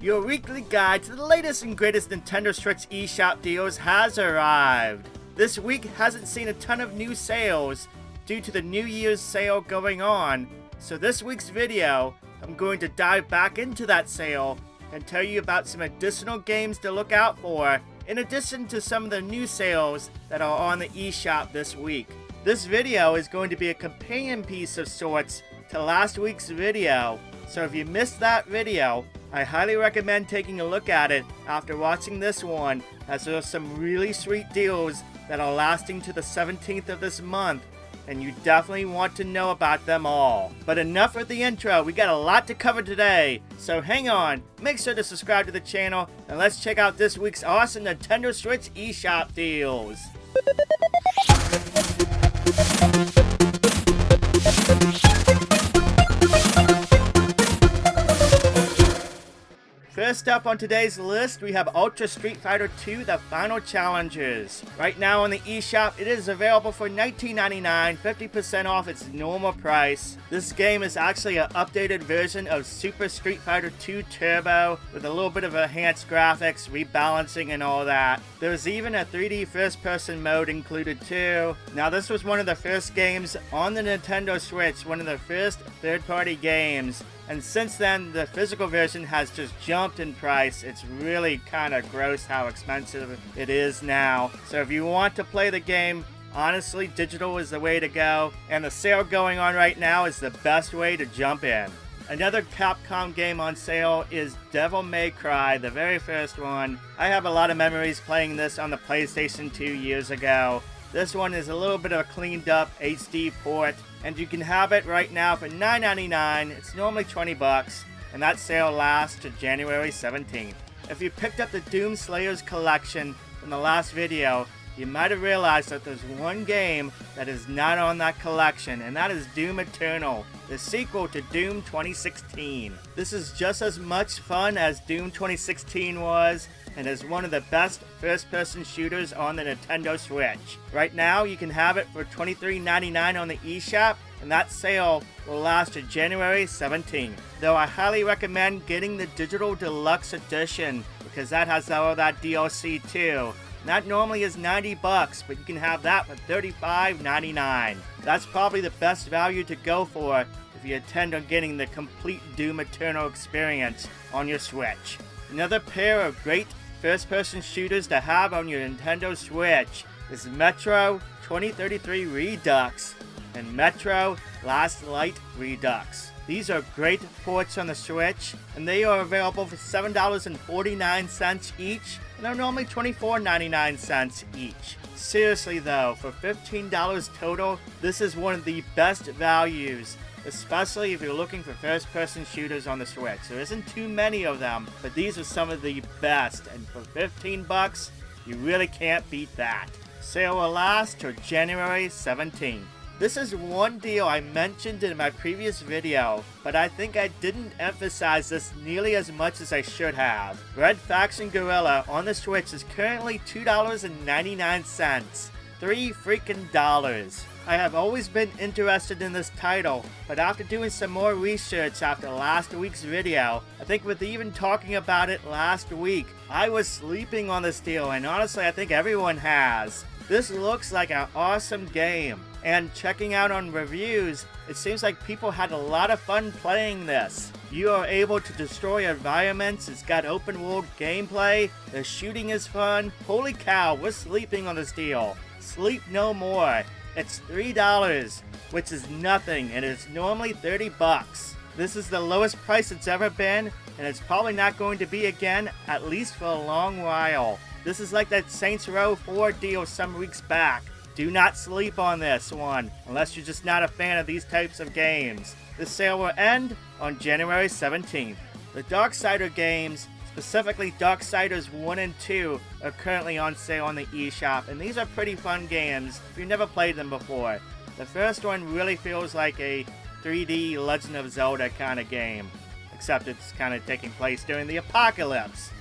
Your weekly guide to the latest and greatest Nintendo Switch eShop deals has arrived. This week hasn't seen a ton of new sales due to the New Year's sale going on, so this week's video, I'm going to dive back into that sale and tell you about some additional games to look out for, in addition to some of the new sales that are on the eShop this week. This video is going to be a companion piece of sorts to last week's video, so if you missed that video, I highly recommend taking a look at it after watching this one, as there are some really sweet deals that are lasting to the 17th of this month, and you definitely want to know about them all. But enough with the intro, we got a lot to cover today, so hang on, make sure to subscribe to the channel, and let's check out this week's awesome Nintendo Switch eShop deals. First up on today's list, we have Ultra Street Fighter 2 The Final Challengers. Right now on the eShop, it is available for $19.99, 50% off its normal price. This game is actually an updated version of Super Street Fighter 2 Turbo, with a little bit of enhanced graphics, rebalancing and all that. There's even a 3D first-person mode included too. Now this was one of the first games on the Nintendo Switch, one of the first third-party games. And since then, the physical version has just jumped in price. It's really kind of gross how expensive it is now. So if you want to play the game, honestly, digital is the way to go. And the sale going on right now is the best way to jump in. Another Capcom game on sale is Devil May Cry, the very first one. I have a lot of memories playing this on the PlayStation 2 years ago. This one is a little bit of a cleaned up HD port, and you can have it right now for $9.99. It's normally $20, and that sale lasts to January 17th. If you picked up the Doom Slayers collection from the last video, you might have realized that there's one game that is not on that collection, and that is Doom Eternal, the sequel to Doom 2016. This is just as much fun as Doom 2016 was, and is one of the best first-person shooters on the Nintendo Switch. Right now, you can have it for $23.99 on the eShop, and that sale will last to January 17th. Though I highly recommend getting the Digital Deluxe Edition, because that has all that DLC too. That normally is $90, but you can have that for $35.99. That's probably the best value to go for if you intend on getting the complete Doom Eternal experience on your Switch. Another pair of great first-person shooters to have on your Nintendo Switch is Metro 2033 Redux and Metro Last Light Redux. These are great ports on the Switch, and they are available for $7.49 each, and they're normally $24.99 each. Seriously though, for $15 total, this is one of the best values, especially if you're looking for first-person shooters on the Switch. There isn't too many of them, but these are some of the best, and for $15, you really can't beat that. Sale will last till January 17th. This is one deal I mentioned in my previous video, but I think I didn't emphasize this nearly as much as I should have. Red Faction Guerrilla on the Switch is currently $2.99. $3 freaking dollars. I have always been interested in this title, but after doing some more research after last week's video, I think with even talking about it last week, I was sleeping on this deal, and honestly I think everyone has. This looks like an awesome game, and checking out on reviews, it seems like people had a lot of fun playing this. You are able to destroy environments, it's got open world gameplay, the shooting is fun. Holy cow, we're sleeping on this deal. Sleep no more. It's $3, which is nothing, and it's normally $30. This is the lowest price it's ever been, and it's probably not going to be again, at least for a long while. This is like that Saints Row 4 deal some weeks back. Do not sleep on this one, unless you're just not a fan of these types of games. The sale will end on January 17th. The Darksiders games, specifically Darksiders 1 and 2, are currently on sale on the eShop, and these are pretty fun games if you've never played them before. The first one really feels like a 3D Legend of Zelda kind of game, except it's kind of taking place during the apocalypse.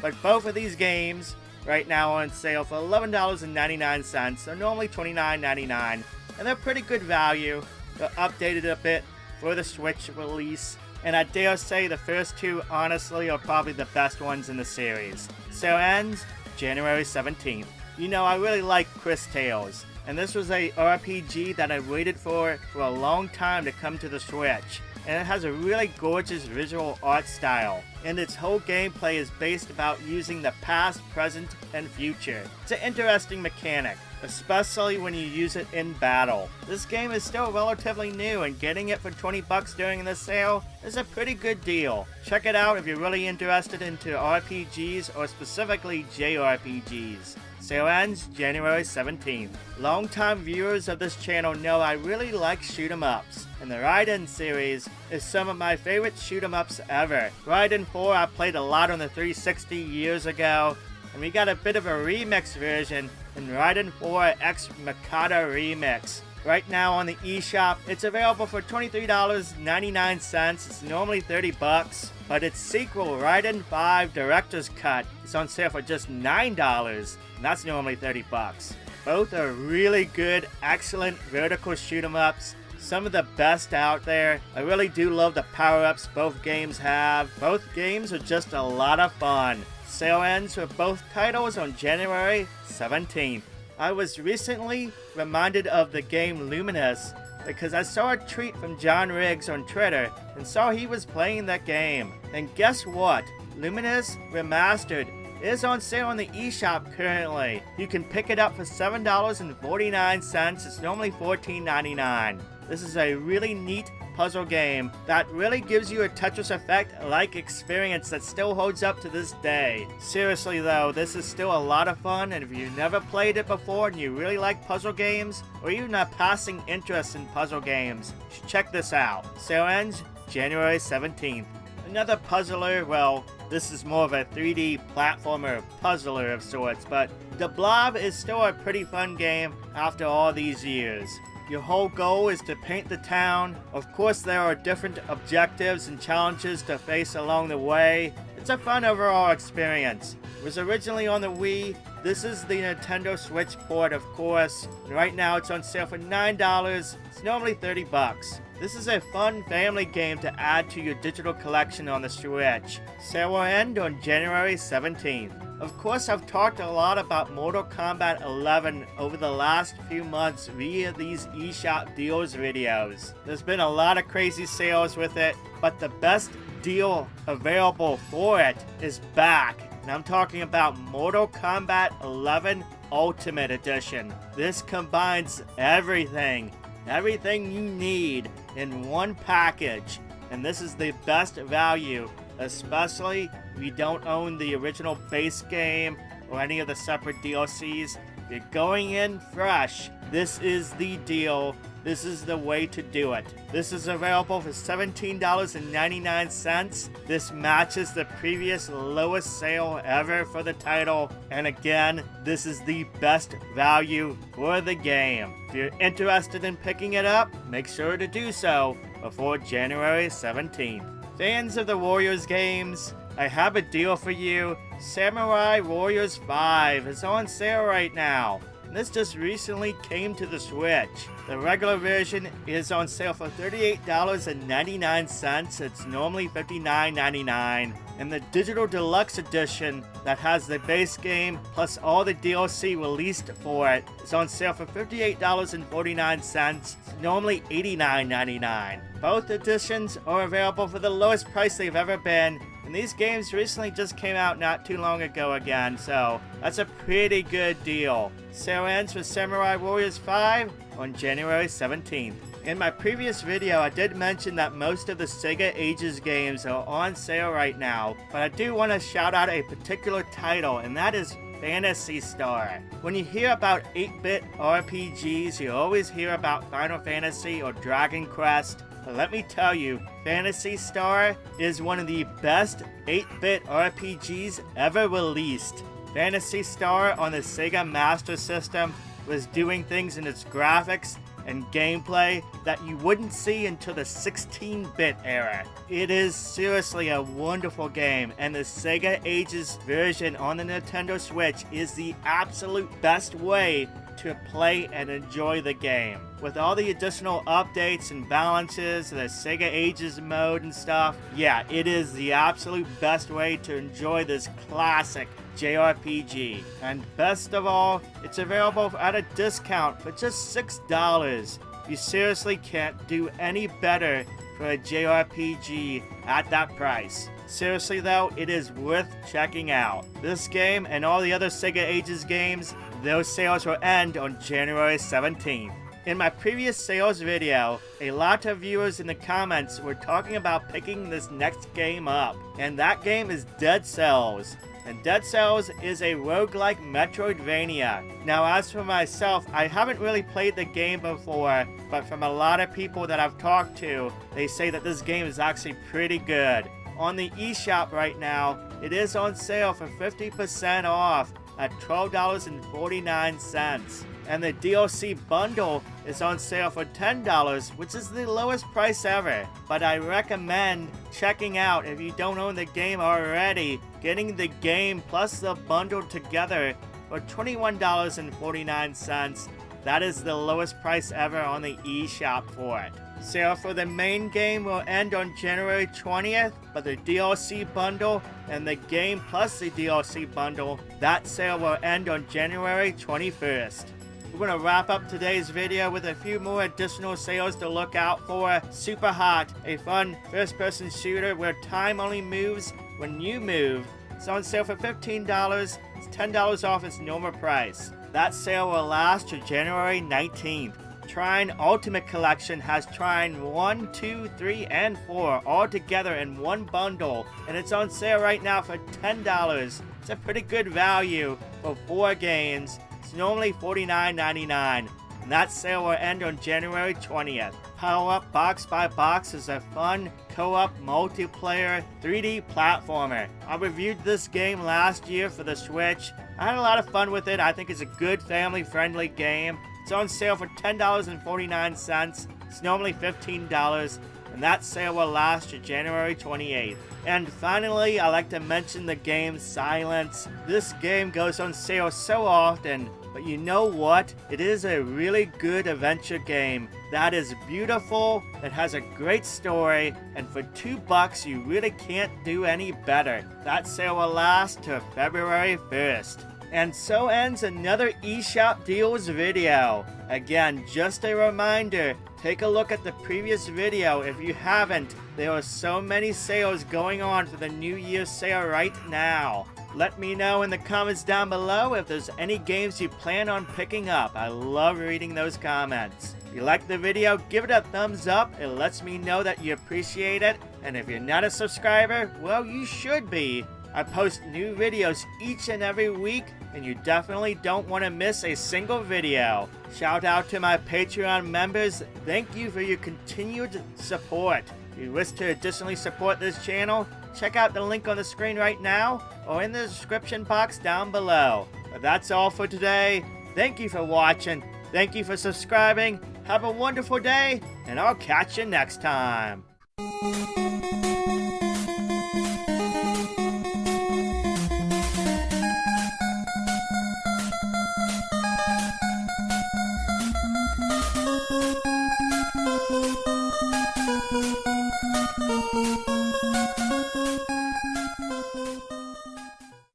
But both of these games right now on sale for $11.99. They're normally $29.99, and they're pretty good value. They're updated a bit for the Switch release, and I dare say the first two honestly are probably the best ones in the series. Sale ends January 17th. You know, I really like Cris Tales, and this was a RPG that I waited for a long time to come to the Switch. And it has a really gorgeous visual art style, and its whole gameplay is based about using the past, present, and future. It's an interesting mechanic, especially when you use it in battle. This game is still relatively new, and getting it for 20 bucks during the sale is a pretty good deal. Check it out if you're really interested into RPGs or specifically JRPGs. Sale ends January 17th. Longtime viewers of this channel know I really like shoot 'em ups, and the Raiden series is some of my favorite shoot 'em ups ever. Raiden 4 I played a lot on the 360 years ago, and we got a bit of a remix version in Raiden 4 X MIKADO Remix. Right now on the eShop, it's available for $23.99. It's normally 30 bucks, but its sequel, Raiden 5 Director's Cut, is on sale for just $9, and that's normally 30 bucks. Both are really good, excellent vertical shoot 'em ups. Some of the best out there. I really do love the power-ups both games have. Both games are just a lot of fun. Sale ends for both titles on January 17th. I was recently reminded of the game LUMINES because I saw a tweet from John Riggs on Twitter and saw he was playing that game. And guess what? LUMINES Remastered is on sale on the eShop currently. You can pick it up for $7.49. It's normally $14.99. This is a really neat puzzle game that really gives you a Tetris Effect-like experience that still holds up to this day. Seriously though, this is still a lot of fun, and if you've never played it before and you really like puzzle games, or even a passing interest in puzzle games, you should check this out. Sale ends January 17th. Another puzzler, well, this is more of a 3D platformer puzzler of sorts, but the Blob is still a pretty fun game after all these years. Your whole goal is to paint the town. Of course, there are different objectives and challenges to face along the way. It's a fun overall experience. It was originally on the Wii. This is the Nintendo Switch port, of course. And right now it's on sale for $9. It's normally 30 bucks. This is a fun family game to add to your digital collection on the Switch. Sale will end on January 17th. Of course, I've talked a lot about Mortal Kombat 11 over the last few months via these eShop deals videos. There's been a lot of crazy sales with it, but the best deal available for it is back. And I'm talking about Mortal Kombat 11 Ultimate Edition. This combines everything you need in one package, and this is the best value, especially if you don't own the original base game or any of the separate DLCs. If you're going in fresh, this is the deal. This is the way to do it. This is available for $17.99. This matches the previous lowest sale ever for the title. And again, this is the best value for the game. If you're interested in picking it up, make sure to do so before January 17th. Fans of the Warriors games, I have a deal for you. Samurai Warriors 5 is on sale right now. This just recently came to the Switch. The regular version is on sale for $38.99. It's normally $59.99. And the Digital Deluxe Edition that has the base game plus all the DLC released for it is on sale for $58.49. It's normally $89.99. Both editions are available for the lowest price they've ever been. And these games recently just came out not too long ago again, so that's a pretty good deal. Sale ends for Samurai Warriors 5 on January 17th. In my previous video, I did mention that most of the SEGA Ages games are on sale right now, but I do want to shout out a particular title, and that is Phantasy Star. When you hear about 8-bit RPGs, you always hear about Final Fantasy or Dragon Quest. But let me tell you, Phantasy Star is one of the best 8-bit RPGs ever released. Phantasy Star on the SEGA Master System was doing things in its graphics and gameplay that you wouldn't see until the 16-bit era. It is seriously a wonderful game, and the SEGA Ages version on the Nintendo Switch is the absolute best way to play and enjoy the game. With all the additional updates and balances, the SEGA Ages mode and stuff, yeah, it is the absolute best way to enjoy this classic JRPG. And best of all, it's available at a discount for just $6. You seriously can't do any better for a JRPG at that price. Seriously though, it is worth checking out. This game and all the other SEGA Ages games, those sales will end on January 17th. In my previous sales video, a lot of viewers in the comments were talking about picking this next game up, and that game is Dead Cells. And Dead Cells is a roguelike Metroidvania. Now as for myself, I haven't really played the game before, but from a lot of people that I've talked to, they say that this game is actually pretty good. On the eShop right now, it is on sale for 50% off at $12.49. And the DLC bundle is on sale for $10, which is the lowest price ever. But I recommend checking out, if you don't own the game already, getting the game plus the bundle together for $21.49. That is the lowest price ever on the eShop for it. Sale for the main game will end on January 20th, but the DLC bundle and the game plus the DLC bundle, that sale will end on January 21st. We're going to wrap up today's video with a few more additional sales to look out for. SUPERHOT, a fun first-person shooter where time only moves when you move. It's on sale for $15. It's $10 off its normal price. That sale will last to January 19th. Trine Ultimate Collection has Trine 1, 2, 3, and 4 all together in one bundle, and it's on sale right now for $10. It's a pretty good value for 4 games. It's normally $49.99, and that sale will end on January 20th. Power Up Box by Box is a fun co-op multiplayer 3D platformer. I reviewed this game last year for the Switch. I had a lot of fun with it. I think it's a good family-friendly game. It's on sale for $10.49. It's normally $15, and that sale will last to January 28th. And finally, I like to mention the game Silence. This game goes on sale so often, but you know what? It is a really good adventure game that is beautiful, it has a great story, and for $2 you really can't do any better. That sale will last to February 1st. And so ends another eShop Deals video. Again, just a reminder, take a look at the previous video if you haven't. There are so many sales going on for the New Year's sale right now. Let me know in the comments down below if there's any games you plan on picking up. I love reading those comments. If you like the video, give it a thumbs up. It lets me know that you appreciate it. And if you're not a subscriber, well, you should be. I post new videos each and every week, and you definitely don't want to miss a single video. Shout out to my Patreon members. Thank you for your continued support. If you wish to additionally support this channel, check out the link on the screen right now or in the description box down below. But that's all for today. Thank you for watching. Thank you for subscribing. Have a wonderful day, and I'll catch you next time. Thank you.